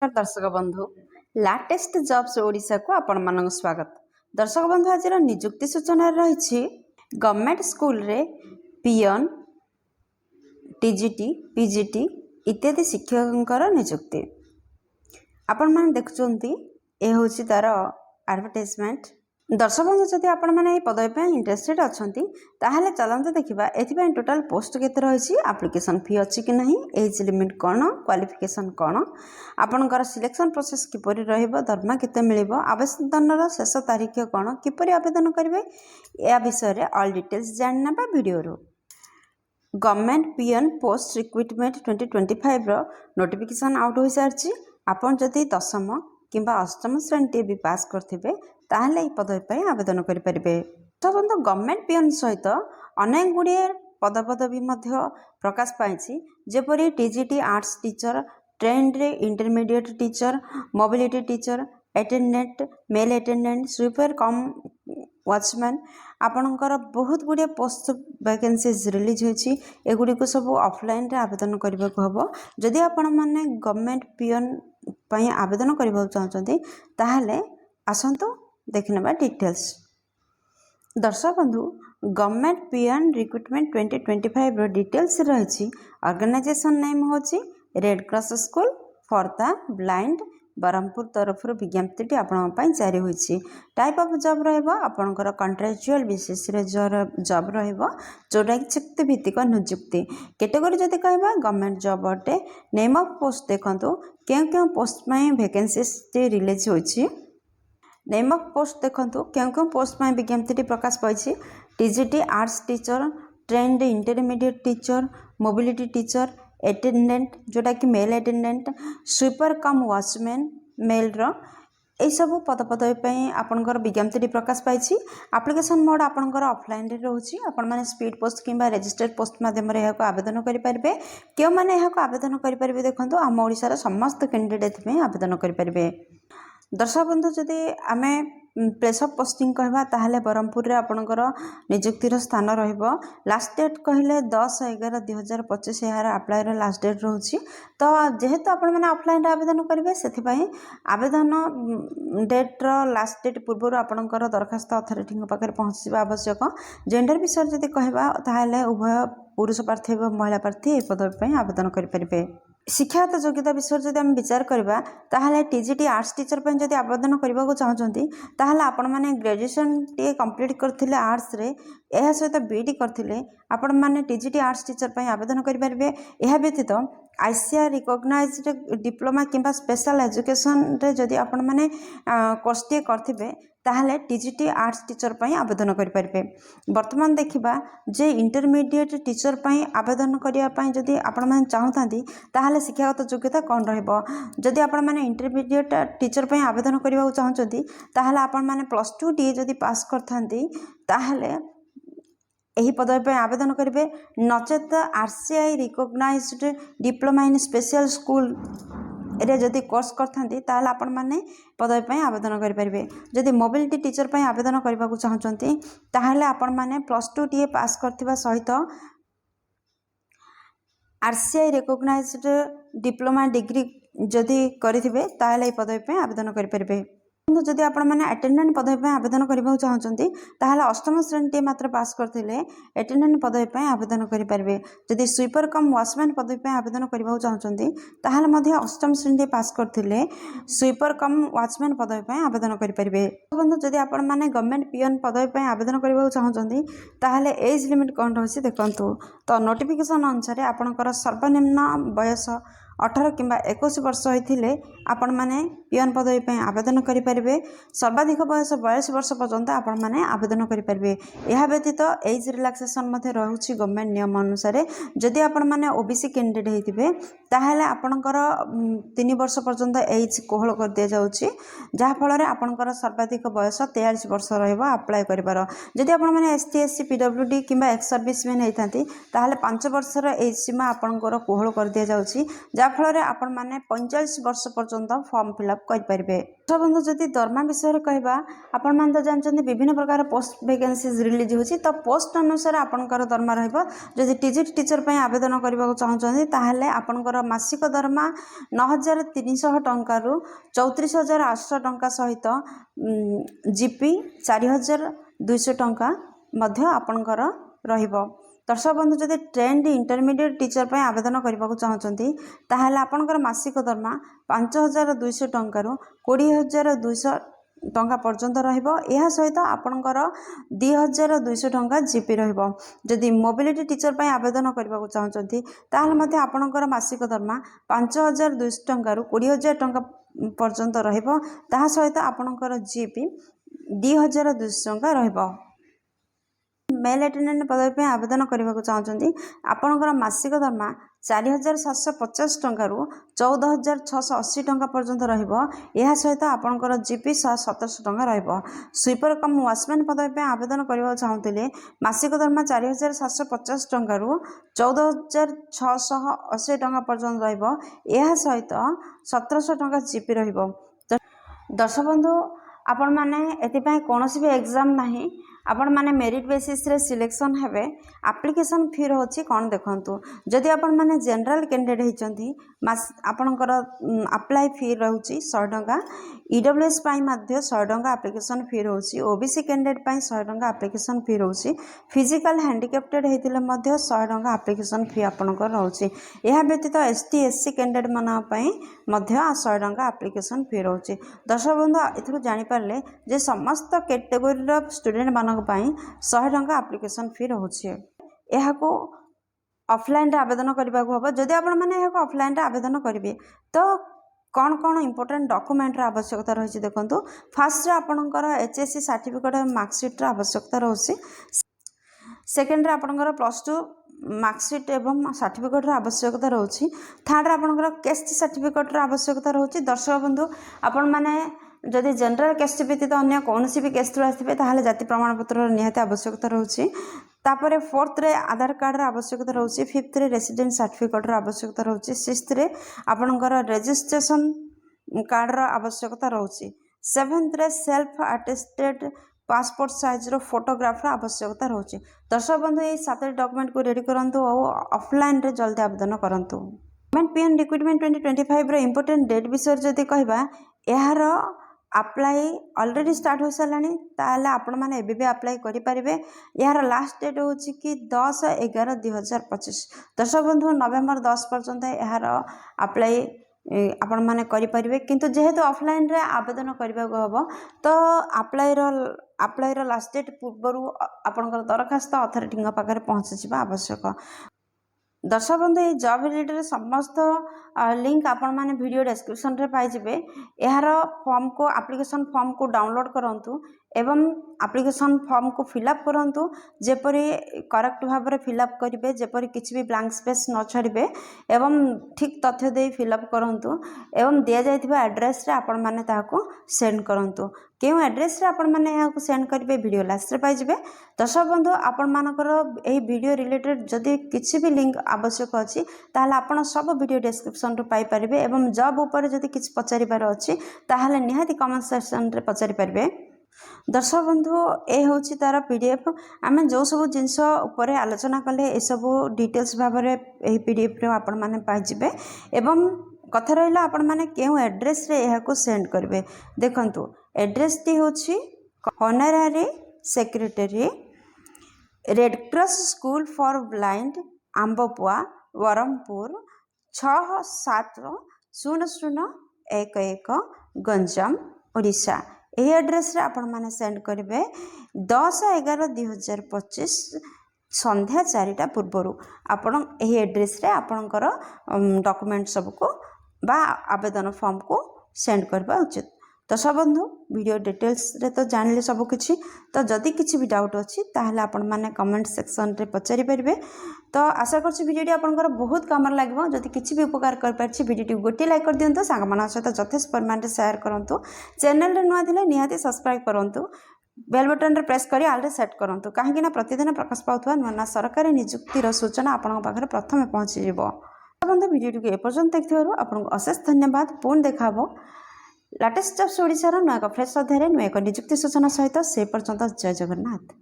दर्शक बंधु latest jobs Odisha को आपण मान स्वागत। दर्शक बंधु आज निजुक्ति सूचना रही गवर्नमेंट स्कूल रे पियन टीजीटी पीजीटी इत्यादि शिक्षकों निजुक्ति आपण मैंने देखुंत ये हूँ तार एडवर्टाइजमेंट। दर्शक बंधु जदि आपण मैंने पदवी इंटरेस्टेड अच्छा ताहले चलते देखा ए टोटाल पोस्ट केते रही एप्लिकेशन फी अच्छी कि नहीं, एज लिमिट कौन, क्वालिफिकेशन कौन, आपणकर सिलेक्शन प्रोसेस किपरि रहिबो, दरमा केते मिलिबो, आवेदन शेष तारीख कौन, किपरि आवेदन करेंगे या विषय में ऑल डिटेल्स जानना वीडियो रो। गवर्नमेंट पीएन पोस्ट रिक्रुटमेंट 2025 रो नोटिफिकेशन आउट हो सारी। आपन जदि दशम किंबा अष्टम श्रेणी भी पास करथिबे ताहले पदवी आवेदन करेंगे। बंधु गवर्नमेंट पीएन सहित अनेक गुड़े पदपदवी प्रकाश पाई जेपरी टीजीटी आर्ट्स टीचर, ट्रेंड रे intermediate teacher, mobility teacher, attendant, male attendant, sweeper cum watchman आपणकर बहुत गुड़े पोस्ट वैकेंसीज रिलीज होती। एगुड़ी को सब ऑफलाइन रे आवेदन करने को हम। जदि आपण मैंने गवर्नमेंट पीएन आवेदन करने चाहते ताहले आसतु देखने डिटेल्स। दर्शक बंधु गवर्नमेंट पीएन रिक्रुटमेंट 2025 रो डिटेल्स रही। ऑर्गेनाइजेशन नेम होची red cross school for the blind Berhampur तरफ विज्ञप्ति आपण जारी होती। टाइप ऑफ जॉब रहा कॉन्ट्रेक्चुअल बेसिस जॉब जोटा कि चुक्ति भित्तिक नियुक्ति। कैटेगरी जदि कह गवर्नमेंट जॉब अटे। नेम ऑफ पोस्ट देखो क्यों पोस्ट में वैकेंसीज रिलीज होती। नेम ऑफ पोस्ट देखो क्यों पोस्ट में विज्ञप्ति प्रकाश पाई। TGT arts teacher, trained intermediate teacher, mobility teacher, attendant जोटा कि mail attendant, sweeper cum watchman mail रो सब पदपदवी आपणकर विज्ञप्ति प्रकाश पाई। एप्लिकेशन मोड आपणकर ऑफलाइन रे रोची। आपण माने स्पीड पोस्ट किंबा रजिस्टर्ड पोस्ट माध्यम रे एहाको आवेदन करि परिबे। क्यों माने एहाको आवेदन करि परिबे देखंतु आम ओडिसा समस्त कैंडिडेट में आवेदन करि परिबे। दर्शक बंधु जदि आमे प्लेस ऑफ पोस्टिंग कहबा ताहले बरहमपुर रे आपणकर नियुक्तिर स्थान रहिबो। लास्ट डेट कहले 10/11/2025 यार अप्लाई रो लास्ट डेट रहउची। तो जेहेतु आपण माने ऑफलाइन रे आवेदन करिवे सेथि पई आवेदन डेट रो लास्ट डेट पूर्व आपणकर दरखास्त अथॉरिटी पाखरे पहुँचवा आवश्यक। जेंडर विषय जदि कहबा ताहले उभय पुरुष प्रार्थी और महिला प्रार्थी ए पदवी आवेदन करि परिबे। शिक्षागत योग्यता विषय जब आम विचार करवा ताहले टीजीटी आर्ट्स टीचर पर जब आवेदन करने को चाहते ताहले आपण माने ग्रेजुएशन टी कंप्लीट करथिले आर्ट्स रे एहा सहित बीडी करथिले आपण माने टीजीटी आर्ट्स टीचर पर आवेदन करि परिबे। एहा व्यतीत आईसीआर रिकॉग्नाइज्ड डिप्लोमा किंबा स्पेशल एजुकेशन रे जदि आपण माने कोर्स टी करथिबे ताहले टीजीटी आर्ट्स टीचर पर आवेदन करि परिबे। वर्तमान देखिबा जे इंटरमीडिएट टीचर पर आवेदन करिया पई जदि आपण माने चाहतांती ताहले शिक्षागत योग्यता कौन रहिबो। जदि आपण माने इंटरमीडिएट टीचर पर आवेदन करबा चाहछंती ताहले आपण माने +2 टी जदि पास करथांती ताहले यही पदवी आवेदन करेंगे। नचेत RCI recognised diploma in special school रे जदि कोर्स करथांती ताहले आपण माने पदवी आवेदन करेंगे। जदि मोबिलिटी टीचर पर आवेदन करने को चाहते ताहले आपण माने +2 टी पास करथिबा सहित आरसीआई रिकॉग्नाइज्ड डिप्लोमा डिग्री जदि करिथिबे ताहले पदवी आवेदन करेंगे। जदि आपण माने अटेंडेंट पदवी आवेदन करने चाहते ताहले अष्टम श्रेणी मात्र पास करथिले अटेंडेंट पदवी आवेदन करेंगे। जदि स्वीपर कम वॉचमैन पदवी आवेदन करने चाहते ताहले मध्य अष्टम श्रेणी पास करथिले स्वीपर कम वॉचमैन पदवी आवेदन करेंगे। बंधु जदि आपण माने गवर्नमेंट पीएन पदवी आवेदन करने चाहते ताहले एज लिमिट कौन रही देखंतु। तो नोटिफिकेशन अनुसार आपणकर सर्वनिम्न बयस 18 किंबा 21 वर्ष होइथिले आपण माने पीएन पदवी आवेदन करेंगे। सर्वाधिक बयस 42 वर्ष पर्यंत आपण माने आवेदन करेंगे। यह व्यतीत एज रिलैक्सेशन मध्य रहुछि गवर्नमेंट नियम अनुसार। जदि आपण माने ओबीसी कैंडिडेट होइथिबे ताहले आपणकर 3 वर्ष पर्यंत एज कोहल कर दिया जाउछि जहा फल रे आपणकर सर्वाधिक बयस 43 वर्ष रहइबो अप्लाई करिवार। जदि आपण माने एसटी एससी पीडब्ल्यूडी किंबा एक्स सर्विसमैन होइथांती ताहले 5 वर्ष एज सीमा आपणकर कोहल कर दिया जाउछि जहा फल रे आपण माने 45 वर्ष पर्यंत पर्यंत फॉर्म फिलअप करेंगे। तो बंधु जदि दरमा विषय कहवा आपण मैंने तो जानते विभिन्न प्रकार पोस्ट वैकेंसीज रिलीज होती तो पोस्ट अनुसार आपंकर दरमा रही टीजीटी टीचर पर आवेदन करने को चाहते ताहले आपंकर मासिक दरमा 9300 टंकार 34,800 टंका सहित जीपी 4,200 टंका मध्य आपंकर रहिबो। दर्शक बंधु जदि ट्रेंड इंटरमीडिएट टीचर पर आवेदन करने को चाहते ताहले आपंकर मासिक दरमा 5,200 टंकार 20,200 टंका पर्यंत रहिबो। यह सहित आपंकर 2,200 टंका जीपी रहिबो। जदि मोबिलिटी टीचर पर आवेदन करने को चाहते ताहले मध्य आपंकर मासिक दरमा 5,200 टंकार 20,000 टंका पर्यंत रहिबो। ताहा सहित आपंकर जीपी 2,200 टंका रहिबो। मेल अटेंडेंट पदवी पर आवेदन करने को चाहते आपंकर मासिक दरमा 4,750 टंकार 14,680 टंका पर्यंत रहिबो। यह सहित आपंकर जीपी 1,700 टंका रहिबो। स्वीपर कम वाचमैन पदवी पर आवेदन करने को चाहते मासिक दरमा 4,750 टंकार 14,680 टंका पर्यंत रहिबो। यह सहित 1,700 टंका जीपी रहिबो। दर्शक बंधु आपण माने एतिपाई कोनोसी भी एग्जाम नाही आपण माने मेरिट बेसिस रे सिलेक्शन हेबे। एप्लिकेशन फी रोची कौन देखंतु जदि आपण माने जनरल कैंडिडेट होइचंती आपणकर अप्लाई फी रहउची 100 टंका। ईडब्ल्यूएस पाई मध्य 100 टंका एप्लिकेशन फी रहउची। ओबीसी कैंडिडेट पाई 100 टंका एप्लिकेशन फी रहउची। फिजिकल हैंडिकैप्टेड हेतिले मध्य 100 टंका एप्लिकेशन फी आपणकर रहउची। एहा व्यतीत एसटी एससी कैंडिडेट माना पाई मध्य 100 टंका एप्लिकेशन फी रहउची। दर्शक बंधु एथरु जानि पारले जे समस्त कैटेगरी रो स्टूडेंट मानक पाई 100 टंका एप्लिकेशन फी रहउची। एहाको ऑफलाइन रे आवेदन करबा को हबो। जदि आपण माने एहाको ऑफलाइन रे आवेदन करिवे तो कौन कौन इंपोर्टेंट डॉक्यूमेंट रा आवश्यकता रही देखंतु। फर्स्ट रे आपणकर एचएससी सर्टिफिकेट मार्कशीट रा आवश्यकता रहउची। सेकेंड रे आपणकर +2 मार्कशीट एवं सर्टिफिकेट रा आवश्यकता रहउची। थर्ड रे आपणकर कैस्ट सर्टिफिकेट रा आवश्यकता रहउची। दर्शक बंधु आपण माने जदि जनरल कैस्ट व्यतीत अन्य कौन भी कैस्ट आसते ताहले जाति प्रमाण पत्र निहाती आवश्यकता रहउची। तापरे फोर्थ रे आधार कार्ड रा आवश्यकता रहउची। फिफ्थ रे रेसिडेंट सर्टिफिकेट रा आवश्यकता रहउची। सिक्स्थ रे आपणकर रजिस्ट्रेशन कार्ड रा आवश्यकता रहउची। सेवेंथ रे सेल्फ अटेस्टेड पासपोर्ट साइज रो फोटोग्राफ रा आवश्यकता रहउची। दर्शक बंधु ये 7 डॉक्यूमेंट को रेडी करंतु और ऑफलाइन रे जल्दी आवेदन करंतु। गवर्नमेंट पीएन रिक्रूटमेंट 2025 रो इंपोर्टेंट डेट विषय जदि कहबा एहार अप्लाई ऑलरेडी स्टार्ट हो सारानी ताहले आपण माने एबे भी अप्लाई करि परिबे। यार लास्ट डेट होची कि 10/11/2025। दर्शक बंधु नवेम्बर 10 पर्यंत यार अप्लाई आपण माने करि परिबे। किंतु जेहेतु ऑफलाइन रे आवेदन करबा को हबो तो अप्लाई रो लास्ट डेट पूर्वरु आपनकर दरखास्त अथॉरिटी पाखरे पहुंच जिबा आवश्यक। दर्शक बंधु ये जॉब रिलेटेड समस्त लिंक आपण माने वीडियो डिस्क्रिप्शन रे पाई जिबे। यार फॉर्म को एप्लिकेशन फॉर्म को डाउनलोड करंतु एवं एप्लिकेशन फॉर्म को फिलअप करंतु जेपरि करेक्ट भाव में फिलअप करेंगे जेपरि किसी भी ब्लैंक स्पेस न छाड़े एवं ठीक तथ्य दे फिलअप करंतु एवं दिया जाइथिबा एड्रेस रे आपण माने ताको सेंड करंतु। केउ एड्रेस रे आपण माने याको सेंड करिवे वीडियो लास्ट रे पाई जिबे। दर्शक बंधु आपण मानकर एही वीडियो रिलेटेड जदि किसी भी लिंक आवश्यक अछि ताहले आपण सब वीडियो डिस्क्रिप्शन रो पाई परिबे एवं जॉब ऊपर जदि किछ पचारिबार अछि ताहले निहाती कमेंट सेक्शन रे पचारि परिबे। दर्शक बंधु ए होची तार पीडीएफ आमे जो सब जिनस ऊपर आलोचना कले ए सब डिटेल्स भाव में एही पीडीएफ रे आपण माने पाई जिबे एवं कथा रहिला आपण माने केउ एड्रेस रे एहा को सेंड करबे। देखंतु एड्रेस टी होची honorary secretary red cross school for blind Ambapua Berhampur 670011 Ganjam Odisha. यही एड्रेस रे आपण माने सेंड करेंगे 10/11/2025 संध्या 4टा पूर्वर आपण यही एड्रेस रे आपणकर डॉक्यूमेंट सबको बा आवेदन फॉर्म को सेंड करबा उचित। तो सब बंधु वीडियो डिटेल्स रे तो जानले सब किछि। तो जदि किछि भी डाउट अछि ताहले आपण माने कमेंट सेक्शन रे पचारि परिबे। तो आशा करछि वीडियो आपनकर बहुत काम लागबो। जदि किछि भी उपकार कर परछि वीडियो गोटे लाइक कर दियंतु सांग माना सहित यथेष्ट परिमाण रे शेयर करंतु। चैनल रे नुआ थिले निहाती सब्सक्राइब करंतु। बेल बटन रे प्रेस करी ऑल रे सेट करंतु काहेकि ना प्रतिदिन प्रकाश पाउथवा नुआ सरकारी नियुक्ति रो सूचना आपन पाखरे प्रथमे पहुंची जिवो। बंधु भिडियो एपर्यंत देखिए आपको अशेष धन्यवाद। पुणी देखा लाटेस्ट जब्स ओडिशार नुआ एक फ्रेश अध्याय नुआ एक निजुक्ति सूचना सहित से पर्यंत जय जगन्नाथ।